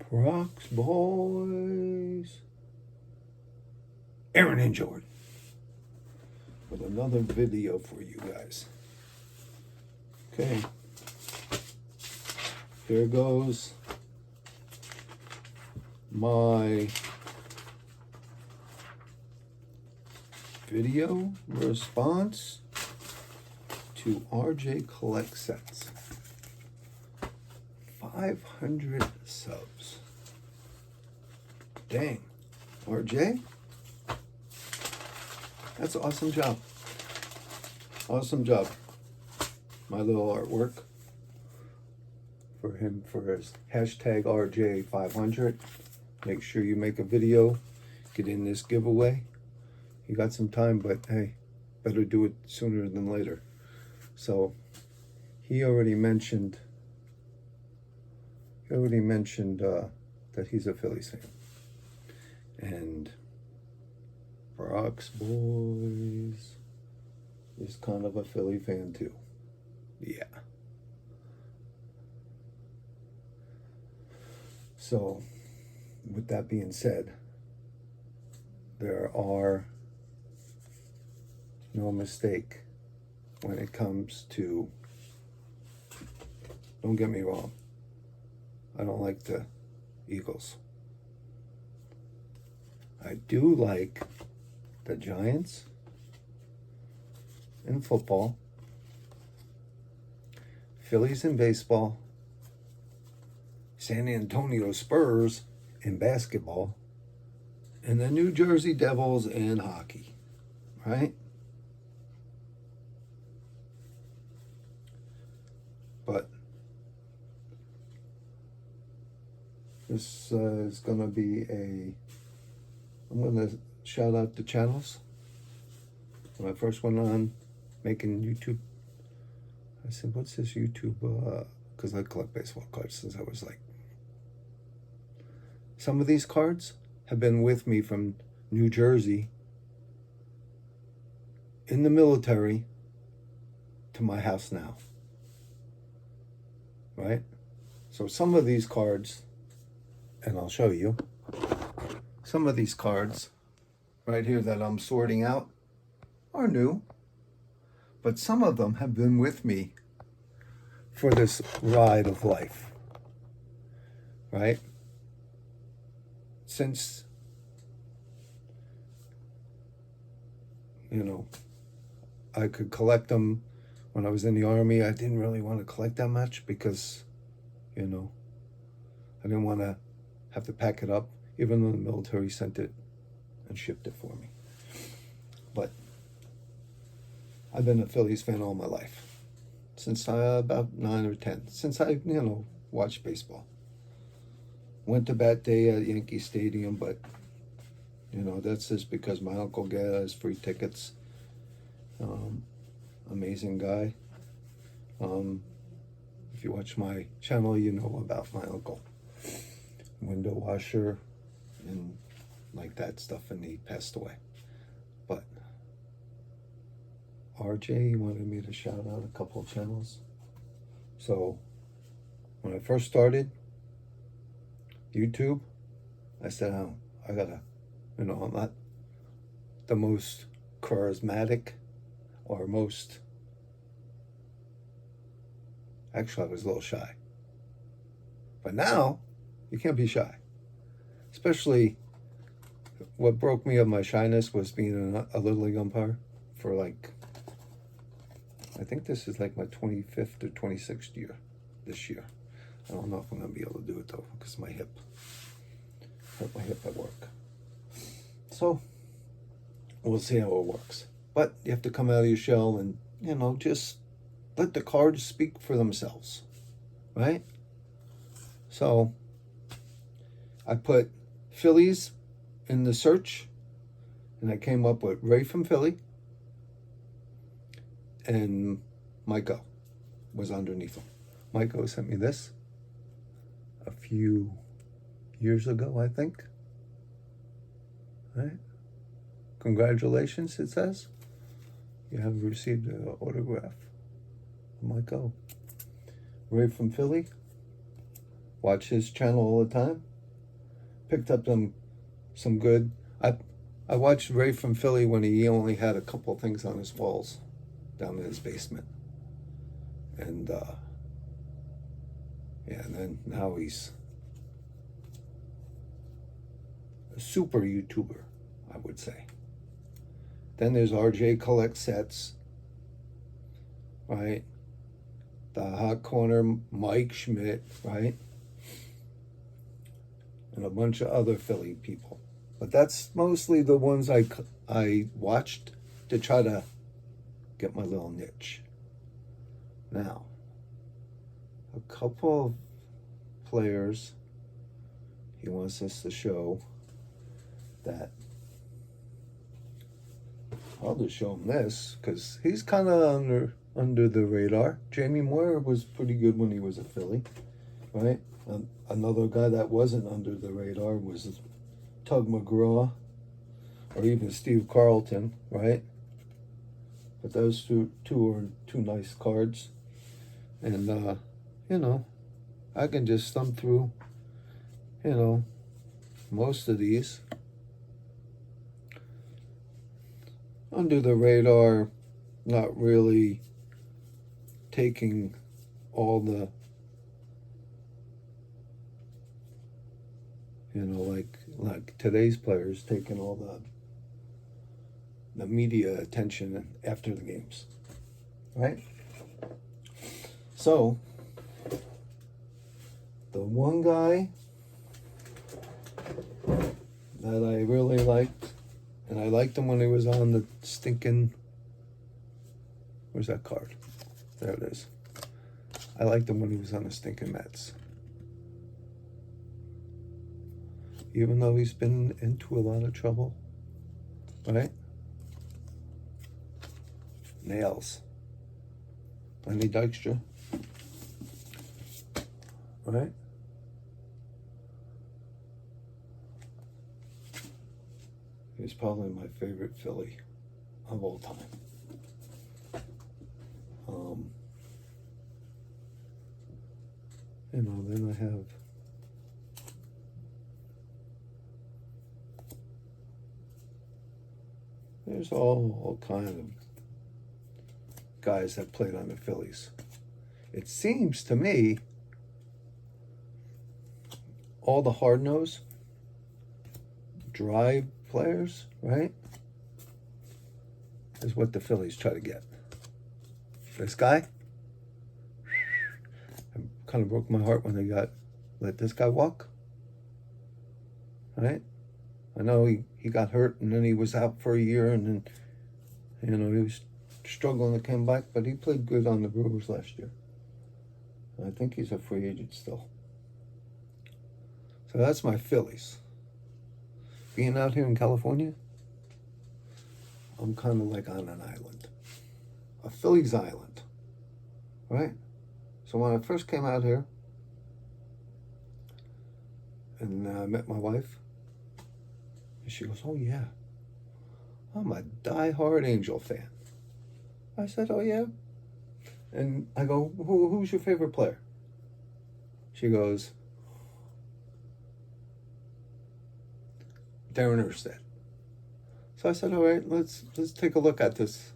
Rocks, boys. Aaron and Jordan with another video for you guys. Okay. Here goes my video response to RJ Collect Sets. 500 subs. Dang. RJ? That's an awesome job. Awesome job. My little artwork for him for his hashtag RJ500. Make sure you make a video. Get in this giveaway. You got some time, but hey, better do it sooner than later. So he already mentioned that he's a Phillies fan. And Brock's boys is kind of a Philly fan too. Yeah. So, with that being said, there are no mistake when it comes to, don't get me wrong, I don't like the Eagles. I do like the Giants in football, Phillies in baseball, San Antonio Spurs in basketball, and the New Jersey Devils in hockey, right? But this is going to be I'm going to shout out the channels. When I first went on making YouTube, I said, what's this YouTube? Because I collect baseball cards since I was like, some of these cards have been with me from New Jersey in the military to my house now. Right? So some of these cards, and I'll show you, some of these cards right here that I'm sorting out are new, but some of them have been with me for this ride of life, right? Since, I could collect them when I was in the Army. I didn't really want to collect that much because, I didn't want to have to pack it up, even though the military sent it and shipped it for me. But I've been a Phillies fan all my life, since about 9 or 10, since I, watched baseball. Went to bat day at Yankee Stadium, but, that's just because my uncle gave us free tickets. Amazing guy. If you watch my channel, you know about my uncle. Window washer and like that stuff, and he passed away. But RJ wanted me to shout out a couple of channels. So when I first started YouTube, I said, I gotta, I'm not the most charismatic or most, actually I was a little shy. But now, you can't be shy. Especially, what broke me of my shyness was being a Little League umpire for I think this is like my 25th or 26th year this year. I don't know if I'm going to be able to do it though, because my hip. Hurt my hip at work. So, we'll see how it works. But you have to come out of your shell and, just let the cards speak for themselves. Right? So, I put Phillies in the search, and I came up with Ray from Philly, and Miko was underneath him. Miko sent me this a few years ago, I think. Right? Congratulations, it says. You have received an autograph. Miko. Ray from Philly. Watch his channel all the time. picked up some good. I watched Ray from Philly when he only had a couple of things on his walls down in his basement, and yeah, and then now he's a super YouTuber, I would say. Then there's RJ Collect Sets, right? TheHotCorner, Mike Schmidt, right? And a bunch of other Philly people. But that's mostly the ones I watched to try to get my little niche. Now, a couple of players he wants us to show that. I'll just show him this because he's kind of under the radar. Jamie Moyer was pretty good when he was a Philly, right? Another guy that wasn't under the radar was Tug McGraw or even Steve Carlton, right? But those two are two nice cards. And, you know, I can just thumb through, you know, most of these. Under the radar, not really taking all the, you know, like today's players taking all the media attention after the games, right? So, the one guy that I really liked, and I liked him when he was on the stinking, where's that card? There it is. I liked him when he was on the stinking Mets. Even though he's been into a lot of trouble, right? Nails. Lenny Dykstra, right? He's probably my favorite Philly of all time. You know, then I have there's all kind of guys that played on the Phillies. It seems to me all the hard-nosed drive players, right, is what the Phillies try to get. This guy, it kind of broke my heart when they let this guy walk, right? I know he got hurt and then he was out for a year and then, you know, he was struggling to come back, but he played good on the Brewers last year. I think he's a free agent still. So that's my Phillies. Being out here in California, I'm kind of like on an island. A Phillies island, right? So when I first came out here and I met my wife, and she goes, "Oh yeah, I'm a diehard Angel fan." I said, "Oh yeah?" And I go, who's your favorite player? She goes, Darren Erstead. So I said, all right, let's take a look at this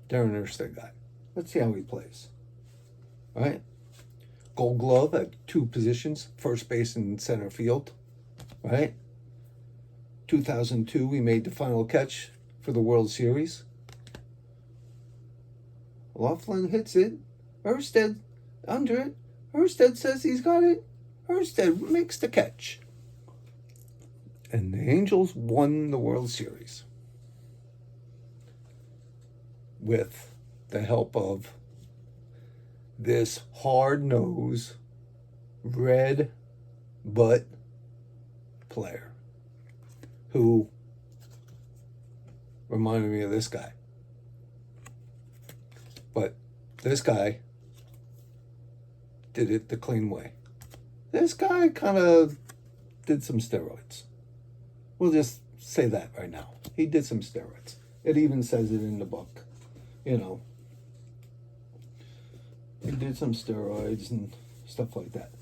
Darren Erstead guy. Let's see how he plays. All right? Gold Glove at 2 positions, first base and center field. Right? 2002, he made the final catch for the World Series. Laughlin hits it. Erstead under it. Erstead says he's got it. Erstead makes the catch. And the Angels won the World Series with the help of this hard-nosed, red butt player who reminded me of this guy. But this guy did it the clean way. This guy kind of did some steroids. We'll just say that right now. He did some steroids. It even says it in the book. You know, he did some steroids and stuff like that.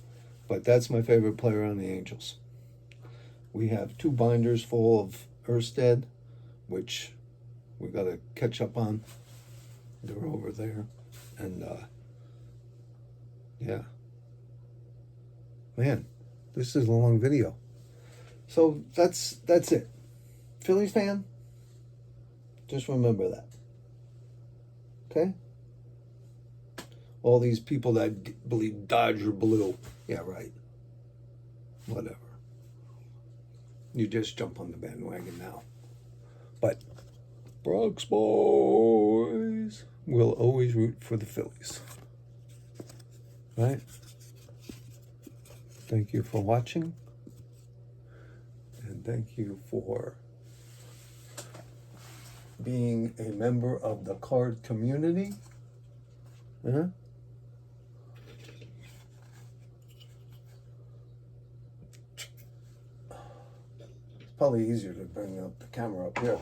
But that's my favorite player on the Angels. We have 2 binders full of Erstead, which we got to catch up on. They're over there. And, yeah. Man, this is a long video. So that's it. Phillies fan, just remember that. Okay? All these people that believe Dodger blue. Yeah, right. Whatever. You just jump on the bandwagon now. But Bronx boys will always root for the Phillies. Right? Thank you for watching. And thank you for being a member of the card community. Huh? It's probably easier to bring up the camera up here.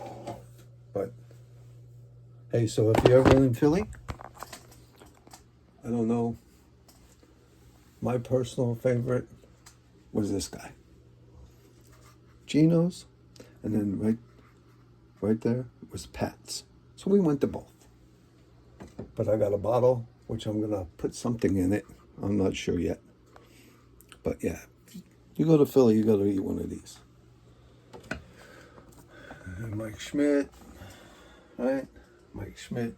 But hey, so if you're ever in Philly, I don't know, my personal favorite was this guy, Gino's, and then right there was Pat's. So we went to both. But I got a bottle, which I'm gonna put something in it. I'm not sure yet. But yeah, you go to Philly, you gotta eat one of these. And Mike Schmidt, right? Mike Schmidt,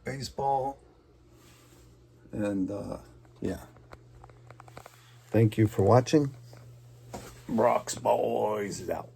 baseball. And yeah. Thank you for watching. Brock's Boys is out.